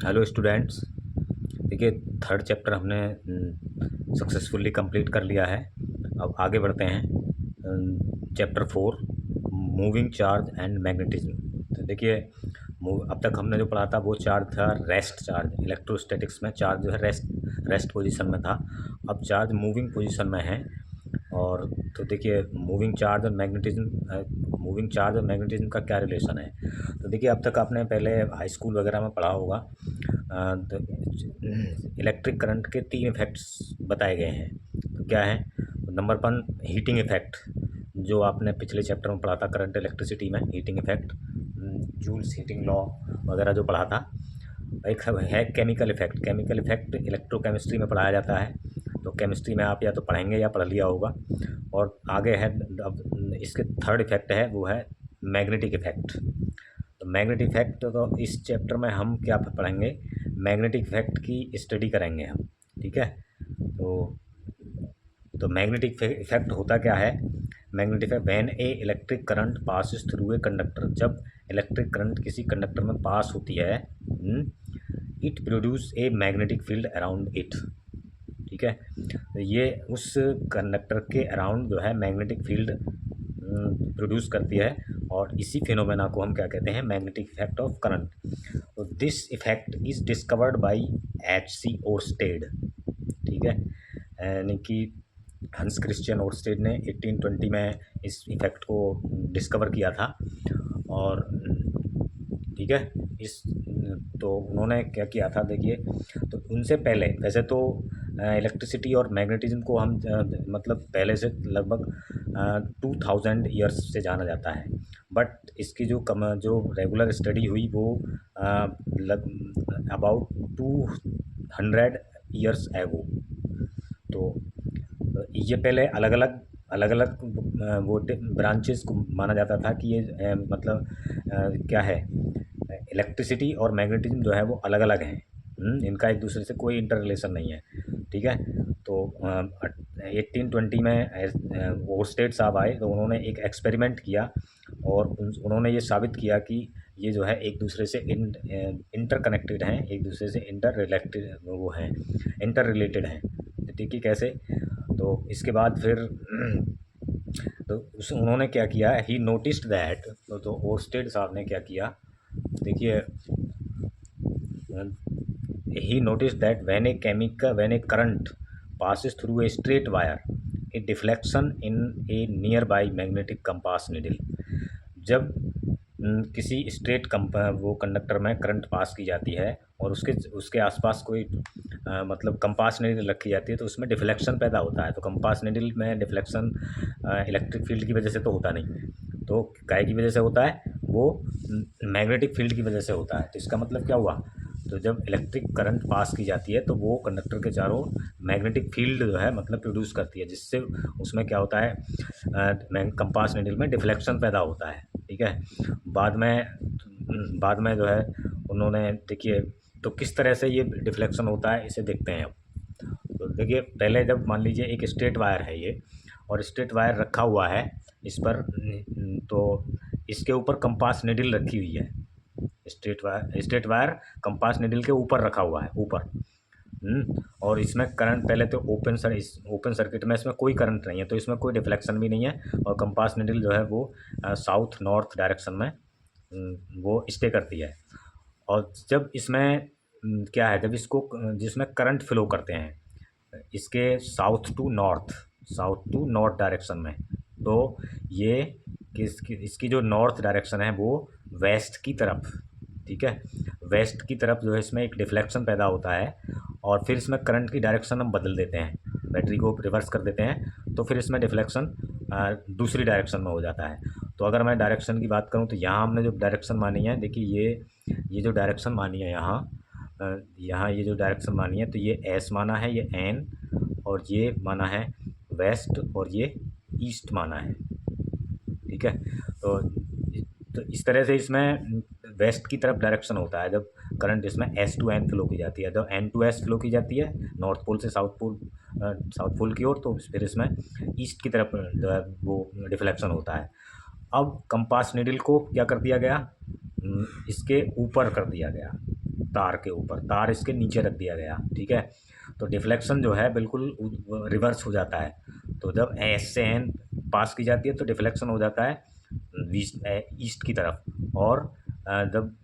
Hello students. देखिए, third chapter हमने successfully complete कर लिया है। अब आगे बढ़ते हैं chapter 4, moving charge and magnetism. तो देखिए, अब तक हमने जो पढ़ा था वो चार्ज था रेस्ट चार्ज। इलेक्ट्रोस्टैटिक्स में चार्ज जो है रेस्ट पोजीशन में था। अब चार्ज मूविंग पोजीशन में है। और तो देखिए, मूविंग चार्ज और मैग्नेटिज्म का क्या रिलेशन है। तो देखिए, अब तक आपने पहले हाई स्कूल वगैरह में पढ़ा होगा। तो इलेक्ट्रिक करंट के 3 इफ़ेक्ट्स बताए गए हैं। तो क्या है? नंबर 1, हीटिंग इफ़ेक्ट, जो आपने पिछले चैप्टर में पढ़ा था करंट इलेक्ट्रिसिटी में, heating effect, Joule's heating law वगैरह जो पढ़ा था। एक है chemical effect. Chemical effect electrochemistry में पढ़ाया जाता है। तो केमिस्ट्री में आप या तो पढ़ेंगे या पढ़ लिया होगा। और आगे है, अब इसके थर्ड इफ़ेक्ट है, वो है मैग्नेटिक इफ़ेक्ट। तो मैग्नेटिक इफ़ेक्ट, तो इस चैप्टर में हम क्या पढ़ेंगे? मैग्नेटिक इफ़ेक्ट की स्टडी करेंगे हम। ठीक है। तो मैग्नेटिक इफ़ेक्ट होता क्या है? Magnetic effect, when A electric current passes through a conductor, जब इलेक्ट्रिक करंट किसी कंडक्टर में पास होती है, it produce a magnetic field around it. ठीक है। तो ये उस कंडक्टर के अराउंड जो है मैग्नेटिक फील्ड प्रोड्यूस करती है, और इसी फिनोमेना को हम क्या कहते हैं? Magnetic effect of current. तो this effect is discovered by H.C. Oersted. ठीक है। यानी कि हंस क्रिश्चियन ओर्स्टेड ने 1820 में इस इफेक्ट को डिस्कवर किया था। और ठीक है, इस तो उन्होंने क्या किया था, देखिए, तो उनसे पहले वैसे तो इलेक्ट्रिसिटी और मैग्नेटिज्म को हम मतलब पहले से लगभग 2000 ईयर्स से जाना जाता है। बट इसकी जो रेगुलर स्टडी हुई वो अबाउट 200 ईयर्स एगो। तो ये पहले अलग अलग वो ब्रांचेस को माना जाता था कि ये मतलब क्या है, इलेक्ट्रिसिटी और मैग्नेटिज्म जो है वो अलग अलग हैं। इनका एक दूसरे से कोई इंटर रिलेशन नहीं है। ठीक है। तो 1820 में ओर्स्टेड साहब आए, तो उन्होंने एक एक्सपेरिमेंट किया, और उन्होंने ये साबित किया कि ये जो है एक दूसरे से इंटर कनेक्टेड हैं, एक दूसरे से इंटर रिलेटेड हैं। ठीक है, कैसे? तो इसके बाद फिर तो उन्होंने क्या किया, ही नोटिस्ड दैट, तो ओर्स्टेड साहब ने क्या किया, देखिए, he noticed that when a current passes through a straight wire, a deflection in a nearby magnetic compass needle, जब किसी स्ट्रेट वो कंडक्टर में करंट पास की जाती है और उसके आसपास कोई मतलब कंपास निडल रखी जाती है, तो उसमें डिफ्लेक्शन पैदा होता है। तो कंपास निडल में डिफ्लेक्शन इलेक्ट्रिक फील्ड की वजह से तो होता नहीं, तो काय की वजह से होता है? वो मैग्नेटिक फील्ड की वजह से होता है। तो इसका मतलब क्या हुआ? तो जब इलेक्ट्रिक करंट पास की जाती है तो वो कंडक्टर के चारों मैग्नेटिक फील्ड जो है मतलब प्रोड्यूस करती है, जिससे उसमें क्या होता है, कंपास निडल में डिफ्लेक्शन पैदा होता है। ठीक है। बाद में जो है उन्होंने, देखिए, तो किस तरह से ये डिफ्लेक्शन होता है इसे देखते हैं अब। तो देखिए, पहले जब मान लीजिए एक स्ट्रेट वायर है ये, और स्ट्रेट वायर रखा हुआ है इस पर, तो इसके ऊपर कंपास निडल रखी हुई है। स्ट्रेट वायर कंपास निडल के ऊपर रखा हुआ है, ऊपर। और इसमें करंट, पहले तो ओपन सर्किट में इसमें कोई करंट नहीं है, तो इसमें कोई डिफ्लेक्शन भी नहीं है, और कंपास निडल जो है वो साउथ नॉर्थ डायरेक्शन में वो स्टे करती है। और जब इसमें क्या है, जब इसको जिसमें करंट फ्लो करते हैं इसके साउथ टू नॉर्थ डायरेक्शन में, तो ये इसकी जो नॉर्थ डायरेक्शन है वो वेस्ट की तरफ। ठीक है। वेस्ट की तरफ जो है इसमें एक डिफ्लेक्शन पैदा होता है, और फिर इसमें करंट की डायरेक्शन हम बदल देते हैं, बैटरी को रिवर्स कर देते हैं, तो फिर इसमें डिफ्लेक्शन दूसरी डायरेक्शन में हो जाता है। तो अगर मैं डायरेक्शन की बात करूं, तो यहाँ हमने जो डायरेक्शन मानी है, देखिए, ये जो डायरेक्शन मानी है यहाँ ये जो डायरेक्शन मानी है, तो ये एस माना है, ये एन, और ये माना है वेस्ट, और ये ईस्ट माना है। ठीक है। तो इस तरह से इसमें वेस्ट की तरफ डायरेक्शन होता है जब करंट इसमें एस टू एन फ्लो की जाती है। जब एन टू एस फ्लो की जाती है नॉर्थ पोल से साउथ पोल की ओर, तो फिर इसमें ईस्ट की तरफ जो है वो डिफ्लेक्शन होता है। अब कंपास निडल को क्या कर दिया गया, इसके ऊपर कर दिया गया, तार के ऊपर, तार इसके नीचे रख दिया गया, ठीक है। तो डिफ्लेक्शन जो है बिल्कुल रिवर्स हो जाता है। तो जब एस से एन पास की जाती है तो डिफ्लेक्शन हो जाता है ईस्ट की तरफ, और जब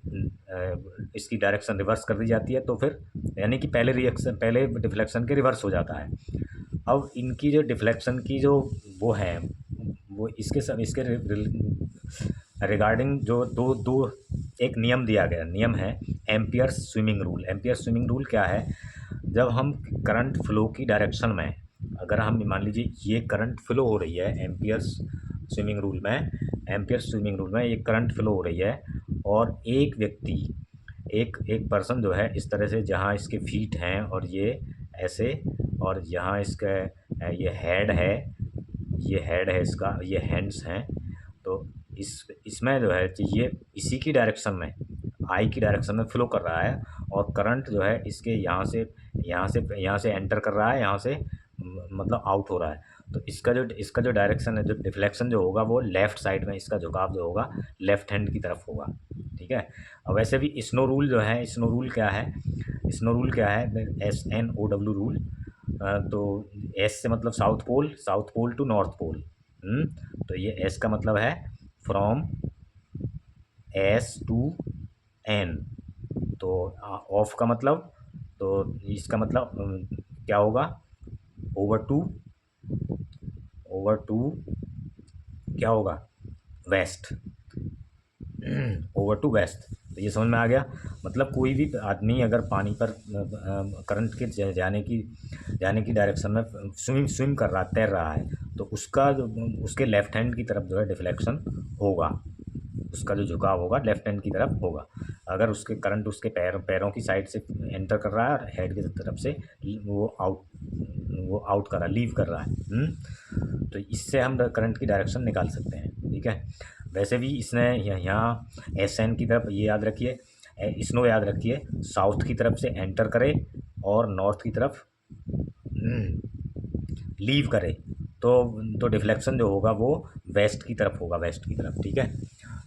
इसकी डायरेक्शन रिवर्स कर दी जाती है तो फिर यानी कि पहले डिफ्लेक्शन के रिवर्स हो जाता है। अब इनकी जो डिफ्लेक्शन की जो वो है, वो इसके रिगार्डिंग जो दो दो एक नियम दिया गया, नियम है amperes swimming rule. Amperes swimming rule क्या है? जब हम करंट फ्लो की डायरेक्शन में, अगर हम मान लीजिए ये करंट फ्लो हो रही है एम्पियर्स स्विमिंग रूल में, एम्पियर्स स्विमिंग रूल में ये करंट फ्लो हो रही है, और एक व्यक्ति, एक एक पर्सन जो है इस तरह से, जहाँ इसके फीट हैं और ये ऐसे, और यहाँ इसका ये हेड है, ये हेड है इसका, ये हैंड्स हैं। तो इसमें जो है ये इसी की डायरेक्शन में, आई की डायरेक्शन में फ्लो कर रहा है, और करंट जो है इसके यहाँ से एंटर कर रहा है, यहाँ से मतलब आउट हो रहा है। तो इसका जो डायरेक्शन है, जो डिफ्लेक्शन जो होगा वो लेफ़्ट साइड में, इसका झुकाव जो होगा लेफ़्ट हैंड की तरफ होगा, ठीक है। और वैसे भी स्नो रूल जो है, स्नो रूल क्या है, SNOW रूल। तो एस से मतलब south pole to north pole. तो ये एस का मतलब है फ्रॉम एस टू एन। तो ऑफ का मतलब, तो इसका मतलब क्या होगा, ओवर टू क्या होगा, वेस्ट, ओवर टू वेस्ट। तो ये समझ में आ गया। मतलब कोई भी आदमी अगर पानी पर करंट के जाने की डायरेक्शन में स्विम कर रहा, तैर रहा है, तो उसके लेफ्ट हैंड की तरफ जो है डिफ्लेक्शन होगा, उसका जो झुकाव होगा लेफ्ट हैंड की तरफ होगा। अगर उसके करंट उसके पैरों की साइड से एंटर कर रहा है और हेड की तरफ से वो आउट कर रहा है, लीव कर रहा है। तो इससे हम करंट की डायरेक्शन निकाल सकते हैं, ठीक है। वैसे भी इसने यहाँ SN की तरफ, ये याद रखिए, स्नो याद रखिए, साउथ की तरफ से एंटर करे और नॉर्थ की तरफ लीव करे, तो डिफ्लेक्शन जो होगा वो वेस्ट की तरफ होगा, वेस्ट की तरफ, ठीक है।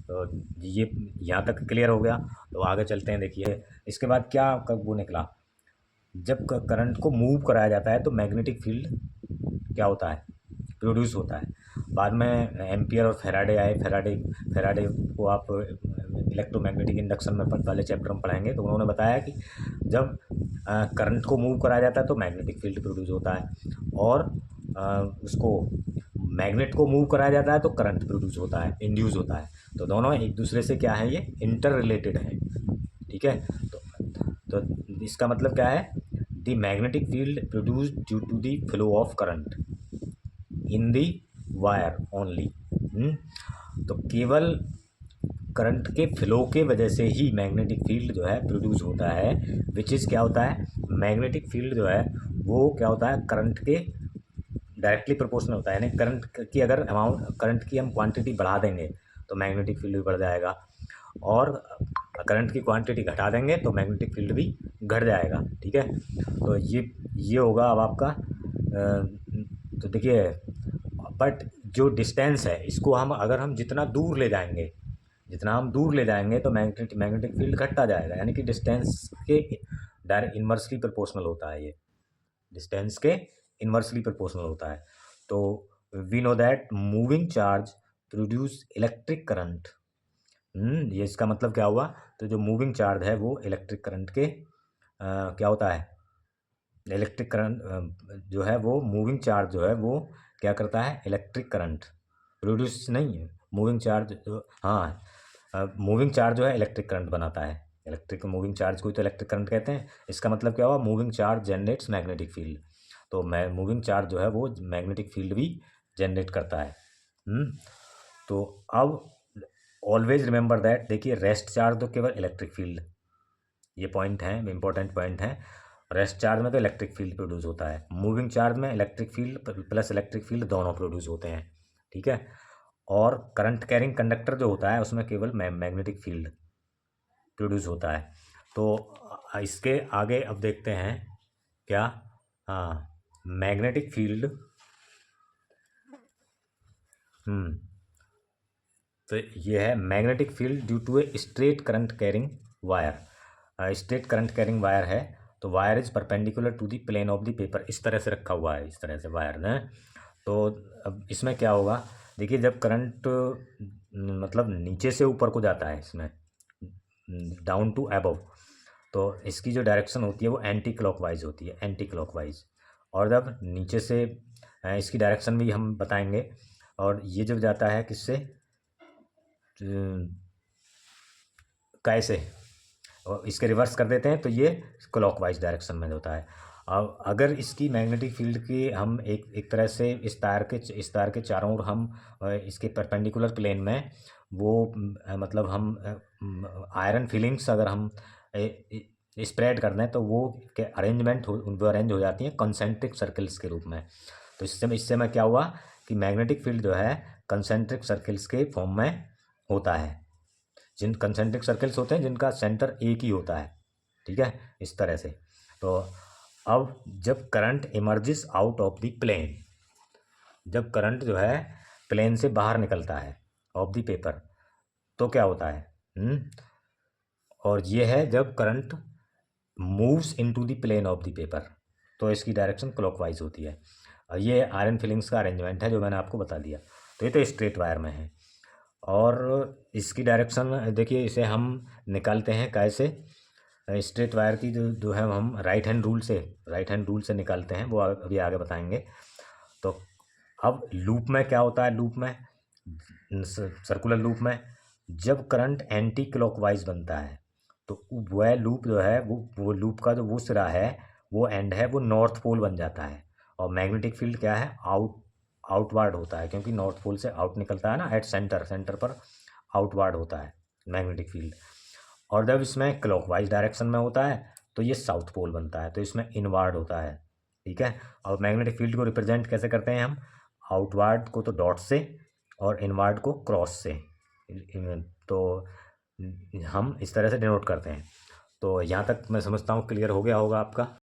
तो ये यहाँ तक क्लियर हो गया। तो आगे चलते हैं। देखिए इसके बाद क्या वो निकला, जब करंट को मूव कराया जाता है तो मैग्नेटिक फील्ड क्या होता है, प्रोड्यूस होता है। बाद में एम्पियर और फेराडे आए। फेराडे को आप इलेक्ट्रोमैग्नेटिक इंडक्शन में वाले चैप्टर में पढ़ाएंगे। तो उन्होंने बताया कि जब करंट को मूव कराया जाता है तो मैग्नेटिक फील्ड प्रोड्यूस होता है, और उसको मैग्नेट को मूव कराया जाता है तो करंट प्रोड्यूस होता है, इंड्यूस होता है। तो दोनों एक दूसरे से क्या है, ये इंटर रिलेटेड है, ठीक है। तो इसका मतलब क्या है, the magnetic field produce due to the flow of current in the wire only. तो केवल करंट के फ्लो के वजह से ही मैग्नेटिक फील्ड जो है प्रोड्यूस होता है, विच इज़ क्या होता है, मैग्नेटिक फील्ड जो है वो क्या होता है, करंट के डायरेक्टली प्रोपोर्शनल होता है। यानी करंट की हम क्वांटिटी बढ़ा देंगे तो मैग्नेटिक फील्ड भी बढ़ जाएगा, और करंट की क्वांटिटी घटा देंगे तो मैग्नेटिक फील्ड भी घट जाएगा, ठीक है। तो ये होगा अब आपका तो देखिए, बट जो डिस्टेंस है इसको अगर हम जितना दूर ले जाएंगे, तो मैग्नेटिक फील्ड घटता जाएगा। यानी कि डिस्टेंस के डायरेक्ट इन्वर्सली प्रोपोर्शनल होता है, ये डिस्टेंस के इन्वर्सली प्रोपोर्शनल होता है। तो we know that moving charge produce electric current. ये इसका मतलब क्या हुआ, तो जो मूविंग चार्ज है वो इलेक्ट्रिक करंट के क्या होता है, इलेक्ट्रिक करंट जो है वो, मूविंग चार्ज जो है वो क्या करता है, इलेक्ट्रिक करंट प्रोड्यूस नहीं है, मूविंग चार्ज जो, हाँ, मूविंग चार्ज जो है इलेक्ट्रिक करंट बनाता है। इलेक्ट्रिक मूविंग चार्ज को तो इलेक्ट्रिक करंट कहते हैं। इसका मतलब क्या हुआ, moving charge generates magnetic field. तो मूविंग चार्ज जो है वो मैग्नेटिक फील्ड भी जनरेट करता है। तो अब ऑलवेज रिमेंबर दैट, देखिए रेस्ट चार्ज तो केवल इलेक्ट्रिक फील्ड, ये पॉइंट है, इंपॉर्टेंट पॉइंट है। रेस्ट चार्ज में तो इलेक्ट्रिक फील्ड प्रोड्यूस होता है, मूविंग चार्ज में electric field plus electric field दोनों प्रोड्यूस होते हैं, ठीक है। और करंट कैरिंग कंडक्टर जो होता है उसमें केवल मैग्नेटिक फील्ड प्रोड्यूस होता है। तो इसके आगे अब देखते हैं क्या, हाँ, मैग्नेटिक फील्ड, तो ये है magnetic field due to a straight current carrying wire. Straight current carrying wire है तो wire is perpendicular to the plane of the paper, इस तरह से रखा हुआ है, इस तरह से वायर ने। तो अब इसमें क्या होगा, देखिए जब करंट मतलब नीचे से ऊपर को जाता है, इसमें डाउन टू अबव, तो इसकी जो डायरेक्शन होती है वो एंटी क्लॉकवाइज होती है, एंटी क्लॉकवाइज। और जब नीचे से इसकी डायरेक्शन भी हम बताएंगे। और ये जब जाता है किससे, कैसे, और इसके रिवर्स कर देते हैं तो ये क्लॉकवाइज डायरेक्शन में होता है। अब अगर इसकी मैग्नेटिक फील्ड की हम एक तरह से इस तार के चारों ओर हम इसके परपेंडिकुलर प्लेन में वो मतलब हम आयरन फिलिंग्स अगर हम स्प्रेड कर दें तो वो अरेंजमेंट वो अरेंज हो जाती हैं कंसेंट्रिक सर्कल्स के रूप में। तो इससे में क्या हुआ कि मैग्नेटिक फील्ड जो है कंसेंट्रिक सर्कल्स के फॉर्म में होता है, जिन कंसेंट्रिक सर्कल्स होते हैं जिनका सेंटर एक ही होता है, ठीक है, इस तरह से। तो अब जब current emerges out of the plane, जब करंट जो है प्लेन से बाहर निकलता है ऑफ द पेपर, तो क्या होता है, और ये है जब current moves into the plane of the paper, तो इसकी डायरेक्शन क्लॉकवाइज होती है। और ये आयरन फिलिंग्स का अरेंजमेंट है जो मैंने आपको बता दिया। तो ये तो स्ट्रेट वायर में है। और इसकी डायरेक्शन देखिए, इसे हम निकालते हैं कैसे, स्ट्रेट वायर की जो है हम राइट हैंड रूल से निकालते हैं, वो अभी आगे बताएंगे। तो अब लूप में क्या होता है, लूप में सर्कुलर लूप में जब करंट एंटी क्लॉकवाइज बनता है तो वह लूप जो है वो लूप का जो वो सिरा है, वो एंड है, वो नॉर्थ पोल बन जाता है। और मैग्नेटिक फील्ड क्या है, आउटवार्ड होता है, क्योंकि नॉर्थ पोल से आउट निकलता है ना, एट सेंटर पर आउटवार्ड होता है मैग्नेटिक फील्ड। और जब इसमें क्लॉकवाइज डायरेक्शन में होता है तो ये साउथ पोल बनता है, तो इसमें इनवार्ड होता है, ठीक है। और मैग्नेटिक फील्ड को रिप्रेजेंट कैसे करते हैं हम, आउटवार्ड को तो डॉट से और इनवार्ड को क्रॉस से, तो हम इस तरह से डिनोट करते हैं। तो यहाँ तक मैं समझता हूँ क्लियर हो गया होगा आपका।